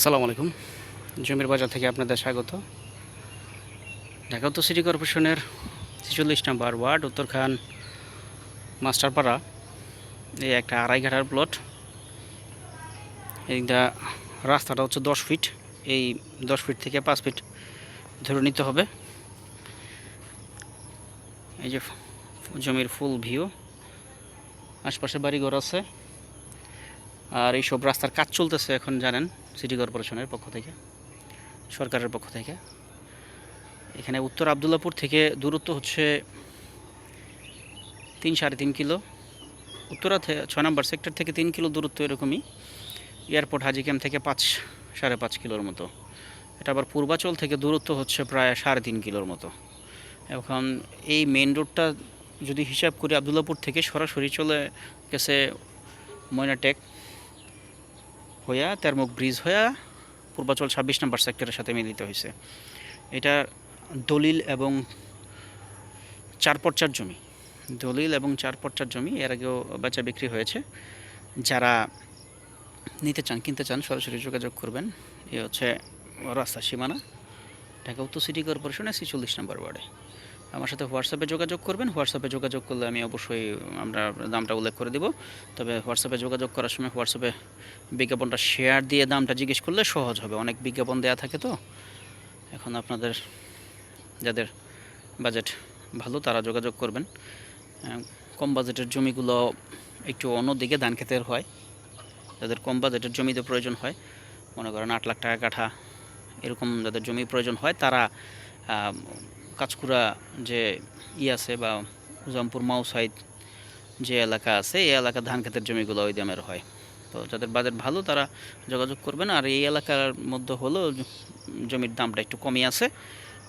আসসালামু আলাইকুম। জমির বাজার থেকে আপনাদের স্বাগত। ঢাকা উত্তর সিটি কর্পোরেশনের ৪৬ নম্বর ওয়ার্ড উত্তরখান মাস্টারপাড়া এই একটা আড়াই ঘাটার প্লট। এইটা রাস্তাটা হচ্ছে 10 ফিট। এই 10 ফিট থেকে 5 ফিট ধরে নিতে হবে। এই যে জমির ফুল ভিউ, আশপাশে বাড়িঘর আছে। আর এইসব রাস্তার কাজ চলতেছে এখন, জানেন, সিটি কর্পোরেশনের পক্ষ থেকে, সরকারের পক্ষ থেকে। এখানে উত্তর আবদুল্লাপুর থেকে দূরত্ব হচ্ছে 3-3.5 কিলো। উত্তরা 6 নম্বর সেক্টর থেকে 3 কিলো দূরত্ব এরকমই। এয়ারপোর্ট হাজি ক্যাম্প থেকে 5-5.5 কিলোর মতো। এটা আবার পূর্বাচল থেকে দূরত্ব হচ্ছে প্রায় 3.5 কিলোর মতো। এখন এই মেন রোডটা যদি হিসাব করি, আবদুল্লাপুর থেকে সরাসরি চলে গেছে ময়নাটেক হইয়া তেরমুখ ব্রিজ হইয়া পূর্বাচল 26 নম্বর সেক্টরের সাথে মিলিত হয়েছে। এটা দলিল এবং 4 পর্চার জমি। দলিল এবং 4 পর্চার জমি এর আগেও বেচা বিক্রি হয়েছে। যারা নিতে চান, কিনতে চান, সরাসরি যোগাযোগ করবেন। এ হচ্ছে রাস্তার সীমানা, ঢাকা উত্তর সিটি কর্পোরেশনের 46 নম্বর ওয়ার্ডে। আমার সাথে হোয়াটসঅ্যাপে যোগাযোগ করবেন। হোয়াটসঅ্যাপে যোগাযোগ করলে আমি অবশ্যই আমরা দামটা উল্লেখ করে দেব। তবে হোয়াটসঅ্যাপে যোগাযোগ করার সময় হোয়াটসঅ্যাপে বিজ্ঞাপনটা শেয়ার দিয়ে দামটা জিজ্ঞেস করলে সহজ হবে। অনেক বিজ্ঞাপন দেওয়া থাকে তো। এখন আপনাদের যাদের বাজেট ভালো তারা যোগাযোগ করবেন। কম বাজেটের জমিগুলো একটু অন্যদিকে ধান ক্ষেতের হয়। যাদের কম বাজেটের জমিতে প্রয়োজন হয়, মনে করেন 8 লাখ টাকা কাঠা এরকম যাদের জমি প্রয়োজন হয়, তারা কাঁচকুড়া যে আছে বা উজামপুর মাউসাইদ যে এলাকা আছে, এই এলাকার ধান ক্ষেতের জমিগুলো ওই দামের হয়। তো যাদের বাজেট ভালো তারা যোগাযোগ করবেন। আর এই এলাকার মধ্যে হলেও জমির দামটা একটু কমই আছে,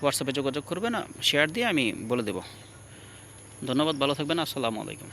হোয়াটসঅ্যাপে যোগাযোগ করবেন, শেয়ার দিয়ে আমি বলে দেব। ধন্যবাদ, ভালো থাকবেন। আসসালামু আলাইকুম।